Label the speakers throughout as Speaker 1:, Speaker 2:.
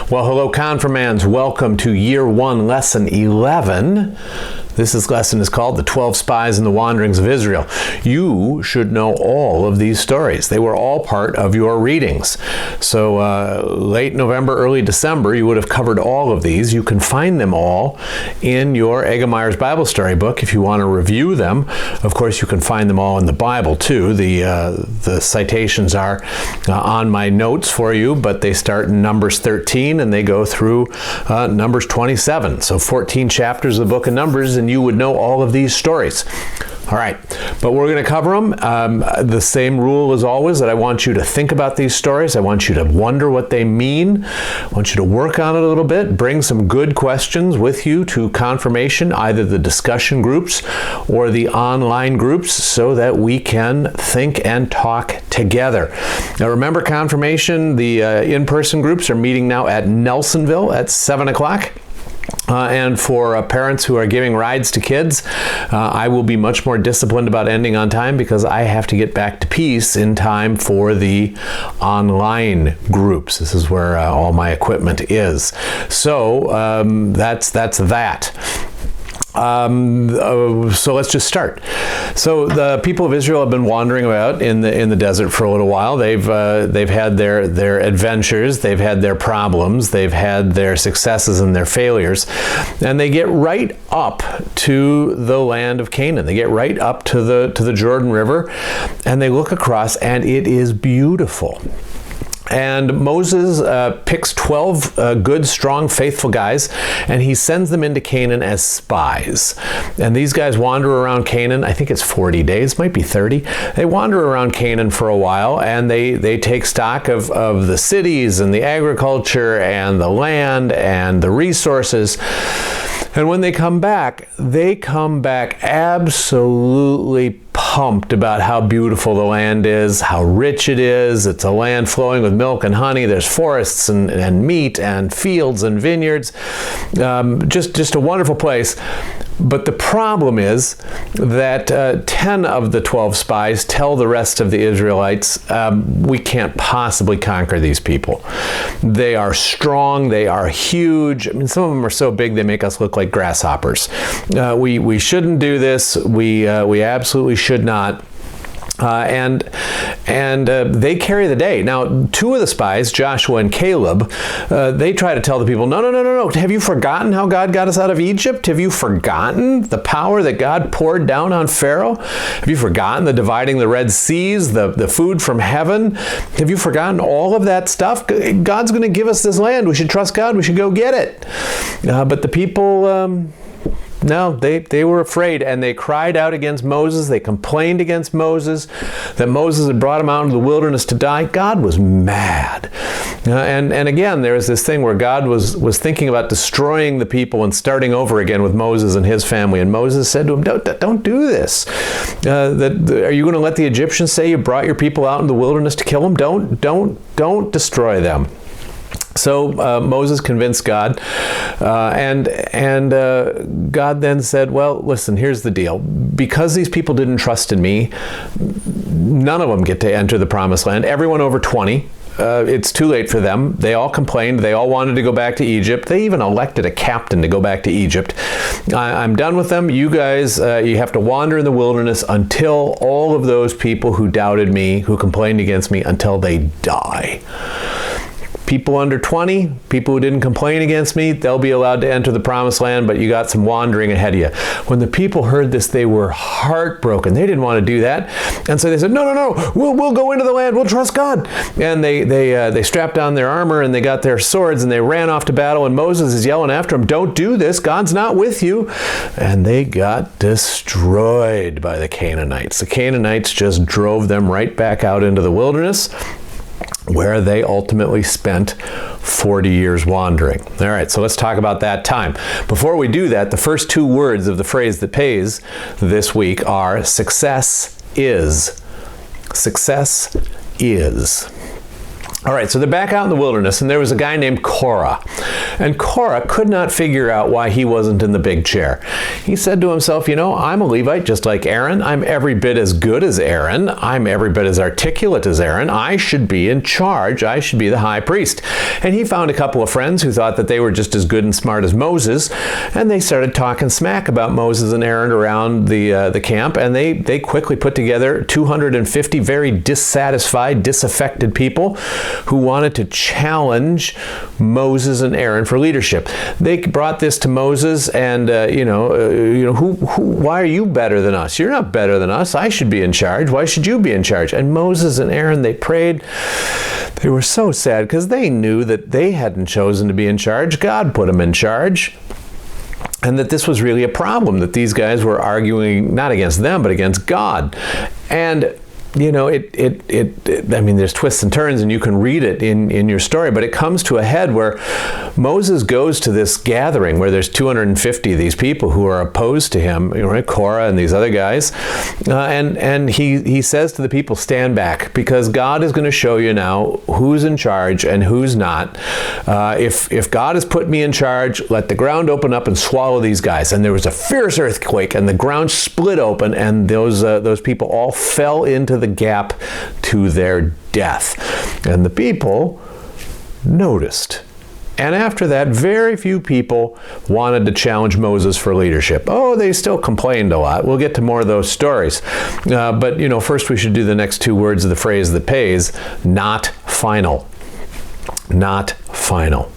Speaker 1: Well, hello, confirmands. Welcome to Year 1, Lesson 11. This lesson is called The 12 Spies and the Wanderings of Israel. You should know all of these stories. They were all part of your readings. So late November, early December, you would have covered all of these. You can find them all in your Eggemeyer's Bible Story book if you want to review them. Of course, you can find them all in the Bible, too. The citations are on my notes for you, but they start in Numbers 13 and they go through Numbers 27. So 14 chapters of the book of Numbers, and you would know all of these stories. All right, but we're going to cover them. The same rule as always, that I want you to think about these stories. I want you to wonder what they mean. I want you to work on it a little bit. Bring some good questions with you to confirmation, either the discussion groups or the online groups, so that we can think and talk together. Now remember, confirmation, the in-person groups are meeting now at Nelsonville at 7 o'clock. And for parents who are giving rides to kids, I will be much more disciplined about ending on time because I have to get back to Peace in time for the online groups. This is where all my equipment is. So that's that. So let's just start. So the people of Israel have been wandering about in the desert for a little while. They've had their adventures, they've had their problems, they've had their successes and their failures, and they get right up to the land of Canaan. They get right up to the Jordan River, and they look across, and it is beautiful. And Moses picks 12 good, strong, faithful guys, and he sends them into Canaan as spies. And these guys wander around Canaan. I think it's 40 days, might be 30. They wander around Canaan for a while, and they take stock of the cities and the agriculture and the land and the resources. And when they come back absolutely pumped about how beautiful the land is, how rich it is. It's a land flowing with milk and honey. There's forests and meat and fields and vineyards. Just a wonderful place. But the problem is that 10 of the 12 spies tell the rest of the Israelites, we can't possibly conquer these people. They are strong. They are huge. I mean, some of them are so big they make us look like grasshoppers. We shouldn't do this. We absolutely should not. And they carry the day. Now, two of the spies, Joshua and Caleb, they try to tell the people, no. Have you forgotten how God got us out of Egypt? Have you forgotten the power that God poured down on Pharaoh? Have you forgotten the dividing the Red Seas, the food from heaven? Have you forgotten all of that stuff? God's going to give us this land. We should trust God. We should go get it. But the people... No, they were afraid, and they cried out against Moses. They complained against Moses, that Moses had brought them out into the wilderness to die. God was mad. And again, there was this thing where God was thinking about destroying the people and starting over again with Moses and his family. And Moses said to him, don't do this. Are you going to let the Egyptians say you brought your people out in the wilderness to kill them? Don't destroy them. So Moses convinced God, and God then said, well, listen, here's the deal. Because these people didn't trust in me, none of them get to enter the promised land. Everyone over 20. It's too late for them. They all complained. They all wanted to go back to Egypt. They even elected a captain to go back to Egypt. I'm done with them. You guys, you have to wander in the wilderness until all of those people who doubted me, who complained against me, until they die. People under 20, people who didn't complain against me, they'll be allowed to enter the promised land, but you got some wandering ahead of you. When the people heard this, they were heartbroken. They didn't want to do that. And so they said, no, we'll go into the land. We'll trust God. And they strapped on their armor and they got their swords and they ran off to battle. And Moses is yelling after them, don't do this. God's not with you. And they got destroyed by the Canaanites. The Canaanites just drove them right back out into the wilderness, where they ultimately spent 40 years wandering. All right, so let's talk about that time. Before we do that, the first two words of the phrase that pays this week are success is. Success is. All right, so they're back out in the wilderness, and there was a guy named Korah. And Korah could not figure out why he wasn't in the big chair. He said to himself, you know, I'm a Levite just like Aaron. I'm every bit as good as Aaron. I'm every bit as articulate as Aaron. I should be in charge. I should be the high priest. And he found a couple of friends who thought that they were just as good and smart as Moses, and they started talking smack about Moses and Aaron around the camp, and they quickly put together 250 very dissatisfied, disaffected people who wanted to challenge Moses and Aaron for leadership. They brought this to Moses, and why are you better than us? You're not better than us. I should be in charge. Why should you be in charge? And Moses and Aaron, they prayed. They were so sad because they knew that they hadn't chosen to be in charge. God put them in charge. And that this was really a problem, that these guys were arguing not against them, but against God. And you know, I mean, there's twists and turns, and you can read it in your story, but it comes to a head where Moses goes to this gathering where there's 250 of these people who are opposed to him, right? Korah and these other guys, and he says to the people, stand back, because God is going to show you now who's in charge and who's not. If God has put me in charge, let the ground open up and swallow these guys. And there was a fierce earthquake, and the ground split open, and those people all fell into the gap to their death. And the people noticed. And after that, very few people wanted to challenge Moses for leadership. Oh, they still complained a lot. We'll get to more of those stories. But, you know, first we should do the next two words of the phrase that pays, not final. Not final.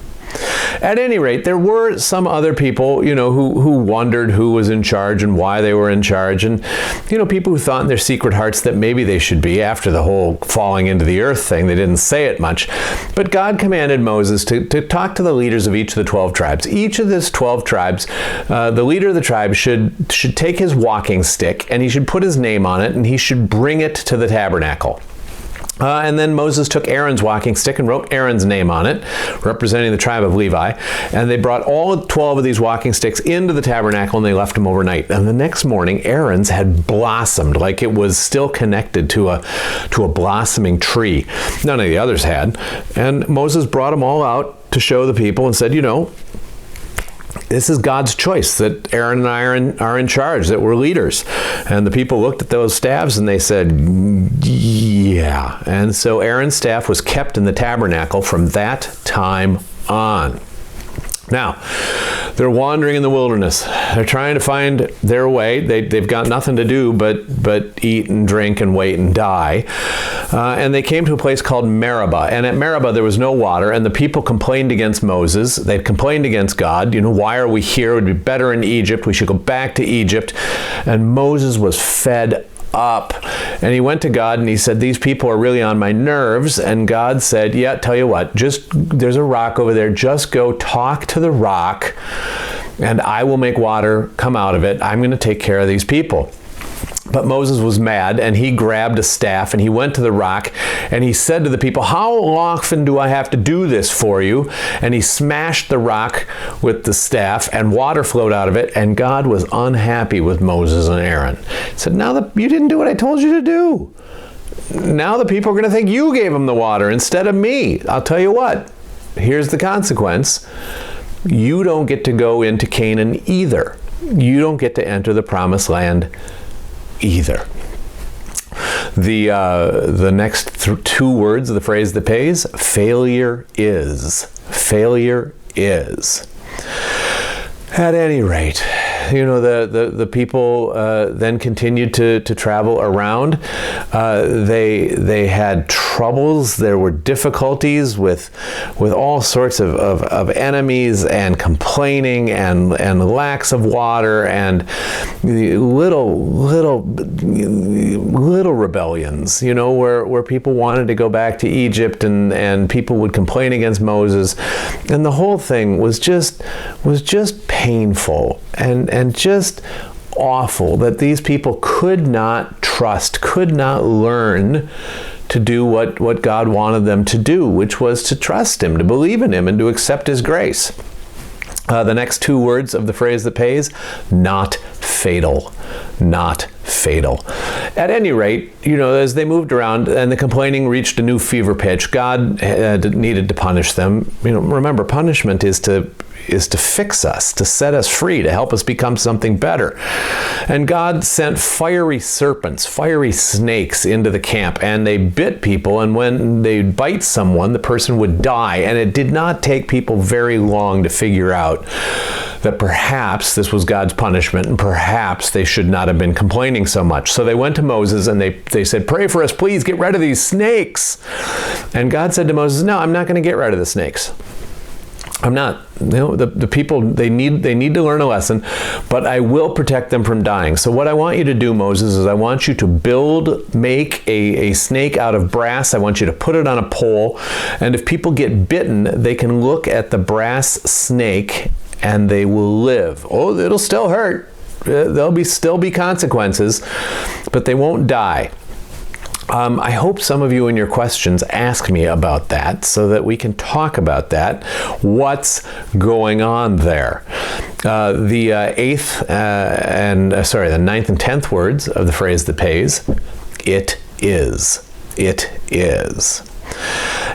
Speaker 1: At any rate, there were some other people, you know, who wondered who was in charge and why they were in charge. And, you know, people who thought in their secret hearts that maybe they should be after the whole falling into the earth thing. They didn't say it much. But God commanded Moses to talk to the leaders of each of the 12 tribes. Each of these 12 tribes, the leader of the tribe should take his walking stick, and he should put his name on it, and he should bring it to the tabernacle. And then Moses took Aaron's walking stick and wrote Aaron's name on it, representing the tribe of Levi. And they brought all 12 of these walking sticks into the tabernacle, and they left them overnight. And the next morning, Aaron's had blossomed, like it was still connected to a blossoming tree. None of the others had. And Moses brought them all out to show the people and said, you know, this is God's choice, that Aaron and I are in charge, that we're leaders. And the people looked at those staffs and they said, yeah. And so Aaron's staff was kept in the tabernacle from that time on. Now, they're wandering in the wilderness. They're trying to find their way. They've got nothing to do but eat and drink and wait and die. And they came to a place called Meribah. And at Meribah, there was no water. And the people complained against Moses. They'd complained against God. You know, why are we here? It would be better in Egypt. We should go back to Egypt. And Moses was fed up. And he went to God and he said, these people are really on my nerves. And God said, yeah, tell you what, there's a rock over there. Just go talk to the rock and I will make water come out of it. I'm going to take care of these people. But Moses was mad, and he grabbed a staff, and he went to the rock, and he said to the people, how often do I have to do this for you? And he smashed the rock with the staff, and water flowed out of it, and God was unhappy with Moses and Aaron. He said, now that you didn't do what I told you to do. Now the people are going to think you gave them the water instead of me. I'll tell you what, here's the consequence. You don't get to go into Canaan either. You don't get to enter the promised land either. The next two words of the phrase that pays, failure is. Failure is. At any rate, you know, the people then continued to travel around. They had troubles. There were difficulties with all sorts of enemies and complaining and lacks of water and little rebellions, you know, where people wanted to go back to Egypt and people would complain against Moses. And the whole thing was just painful and just awful that these people could not trust, could not learn to do what God wanted them to do, which was to trust Him, to believe in Him, and to accept His grace. The next two words of the phrase that pays, not fatal. Not fatal. At any rate, as they moved around and the complaining reached a new fever pitch, God needed to punish them. Remember, punishment is to fix us, to set us free, to help us become something better. And God sent fiery serpents, fiery snakes into the camp, and they bit people, and when they bite someone, the person would die. And it did not take people very long to figure out that perhaps this was God's punishment, and perhaps they should not have been complaining so much. So they went to Moses and they said, "Pray for us, please, get rid of these snakes." And God said to Moses, "No, I'm not going to get rid of the snakes. I'm not. The people, they need to learn a lesson, but I will protect them from dying. So what I want you to do, Moses, is I want you to make a snake out of brass. I want you to put it on a pole, and if people get bitten, they can look at the brass snake and they will live. Oh, it'll still hurt. There'll still be consequences, but they won't die." I hope some of you in your questions ask me about that so that we can talk about that. What's going on there? The ninth and 10th words of the phrase that pays, it is. It is.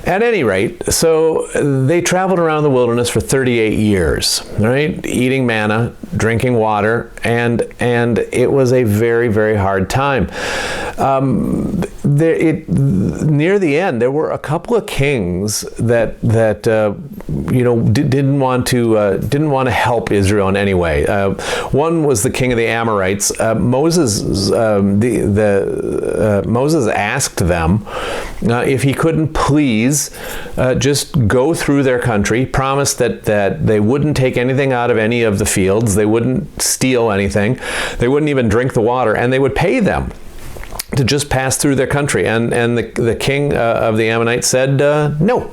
Speaker 1: At any rate, so they traveled around the wilderness for 38 years, right? Eating manna, drinking water, and it was a very, very hard time. Near the end, there were a couple of kings that didn't want to help Israel in any way. One was the king of the Amorites. Moses asked them if he couldn't please just go through their country, promised that they wouldn't take anything out of any of the fields, they wouldn't steal anything, they wouldn't even drink the water, and they would pay them to just pass through their country. And the king of the Ammonites said no,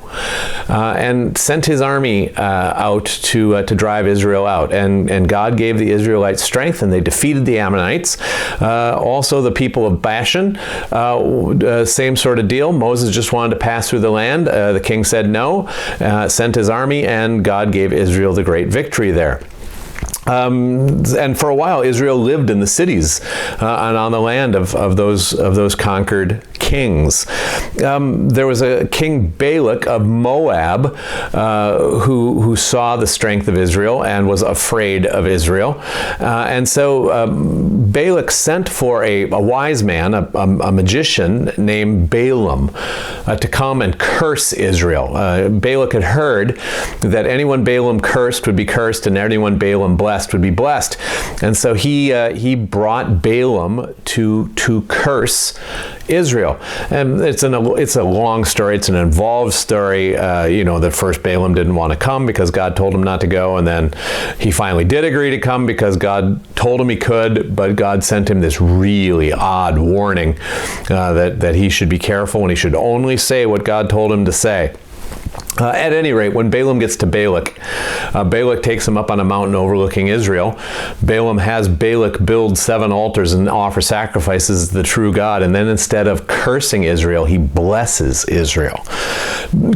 Speaker 1: and sent his army out to drive Israel out. And God gave the Israelites strength, and they defeated the Ammonites. Also the people of Bashan, same sort of deal. Moses just wanted to pass through the land. The king said no, sent his army, and God gave Israel the great victory there. And for a while, Israel lived in the cities and on the land of those conquered kings. There was a king Balak of Moab who saw the strength of Israel and was afraid of Israel. And so Balak sent for a wise man, a magician named Balaam, to come and curse Israel. Balak had heard that anyone Balaam cursed would be cursed, and anyone Balaam blessed would be blessed. And so he brought Balaam to curse Israel. And it's a long story. It's an involved story. That first Balaam didn't want to come because God told him not to go, and then he finally did agree to come because God told him he could, but God sent him this really odd warning that he should be careful and he should only say what God told him to say. At any rate, when Balaam gets to Balak, Balak takes him up on a mountain overlooking Israel. Balaam has Balak build 7 altars and offer sacrifices to the true God, and then instead of cursing Israel, he blesses Israel.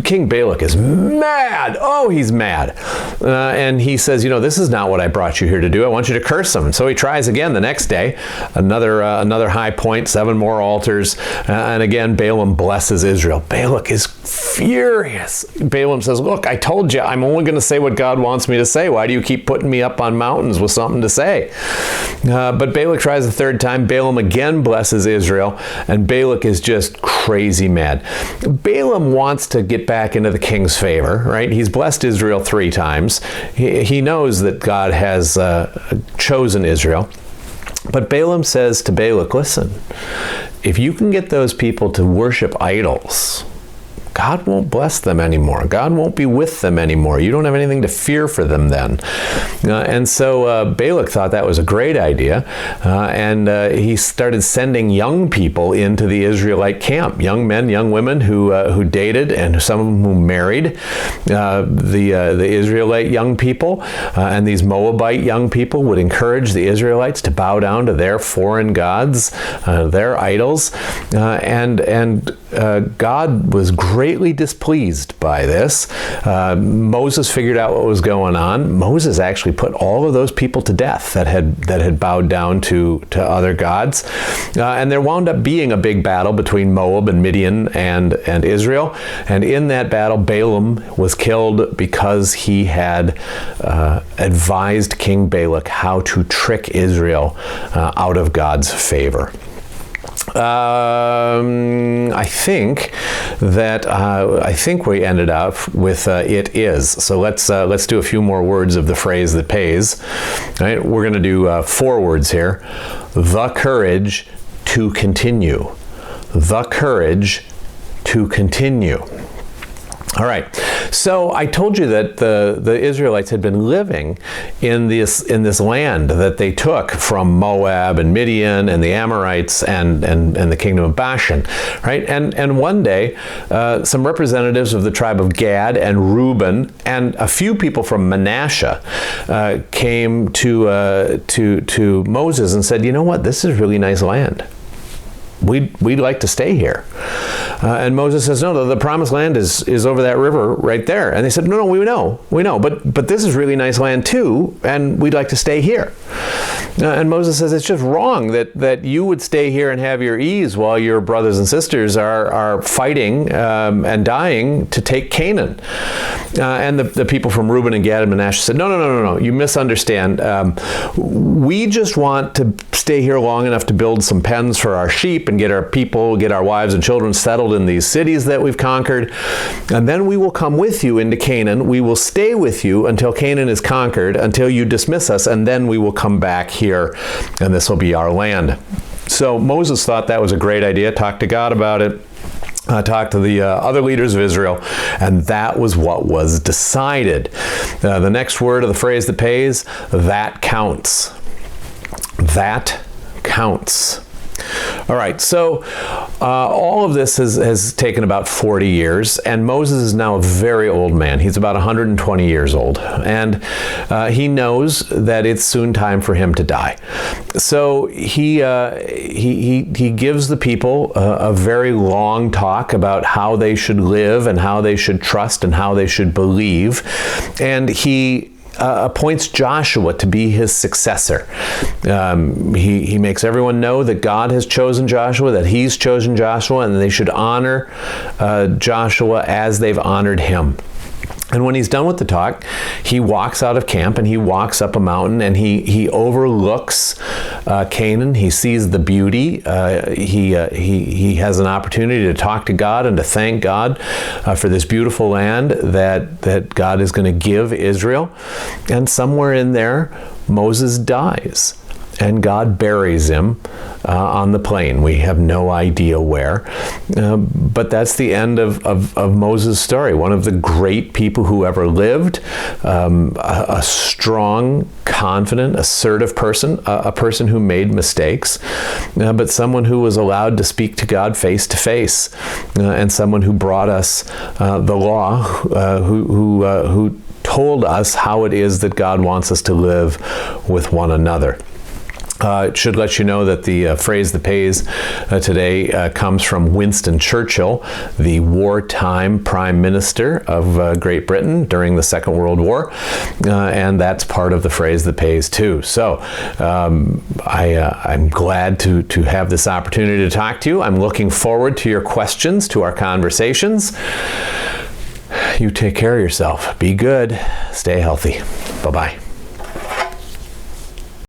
Speaker 1: King Balak is mad. Oh, he's mad. And he says, this is not what I brought you here to do. I want you to curse them. And so he tries again the next day. Another high point, 7 more altars. And again, Balaam blesses Israel. Balak is furious. Balaam says, "Look, I told you I'm only going to say what God wants me to say. Why do you keep putting me up on mountains with something to say?" But Balak tries the third time. Balaam again blesses Israel, and Balak is just crazy mad. Balaam wants to get back into the king's favor, right? He's blessed Israel 3 times. He knows that God has chosen Israel. But Balaam says to Balak, "Listen, if you can get those people to worship idols, God won't bless them anymore. God won't be with them anymore. You don't have anything to fear for them then." And so Balak thought that was a great idea, and he started sending young people into the Israelite camp, young men, young women who dated, and some of them who married the Israelite young people, and these Moabite young people would encourage the Israelites to bow down to their foreign gods, their idols, and God was great greatly displeased by this. Moses figured out what was going on. Moses actually put all of those people to death that had bowed down to other gods. And there wound up being a big battle between Moab and Midian and Israel. And in that battle, Balaam was killed because he had advised King Balak how to trick Israel out of God's favor. I think we ended up with it is. So let's do a few more words of the phrase that pays. All right, we're going to do 4 words here. The courage to continue. The courage to continue. All right, so I told you that the Israelites had been living in this land that they took from Moab and Midian and the Amorites and the kingdom of Bashan, right? And one day, some representatives of the tribe of Gad and Reuben and a few people from Manasseh came to Moses and said, "You know what? This is really nice land. We'd like to stay here." And Moses says, "No, the promised land is over that river right there." And they said, "No, we know, but this is really nice land too, and we'd like to stay here." And Moses says, "It's just wrong that you would stay here and have your ease while your brothers and sisters are fighting and dying to take Canaan." And the people from Reuben and Gad and Manasseh said, No, you misunderstand. We just want to stay here long enough to build some pens for our sheep and get our people, get our wives and children settled in these cities that we've conquered. And then we will come with you into Canaan. We will stay with you until Canaan is conquered, until you dismiss us, and then we will come back here, and this will be our land. So Moses thought that was a great idea, talked to God about it. Talked to the other leaders of Israel, and that was what was decided. The next word of the phrase that pays, that counts. That counts. All right, so all of this has taken about 40 years, and Moses is now a very old man. He's about 120 years old, and he knows that it's soon time for him to die. So he gives the people a very long talk about how they should live and how they should trust and how they should believe, and he appoints Joshua to be his successor. He makes everyone know that God has chosen Joshua, that he's chosen Joshua, and they should honor Joshua as they've honored him. And when he's done with the talk, he walks out of camp and he walks up a mountain and he overlooks Canaan. He sees the beauty. He has an opportunity to talk to God and to thank God for this beautiful land that God is going to give Israel. And somewhere in there, Moses dies. And God buries him on the plain. We have no idea where. But that's the end of Moses' story. One of the great people who ever lived. A strong, confident, assertive person. A person who made mistakes. But someone who was allowed to speak to God face to face. And someone who brought us the law. Who told us how it is that God wants us to live with one another. It should let you know that the phrase that pays today comes from Winston Churchill, the wartime Prime Minister of Great Britain during the Second World War, and that's part of the phrase that pays too. So I'm glad to have this opportunity to talk to you. I'm looking forward to your questions, to our conversations. You take care of yourself. Be good. Stay healthy. Bye-bye.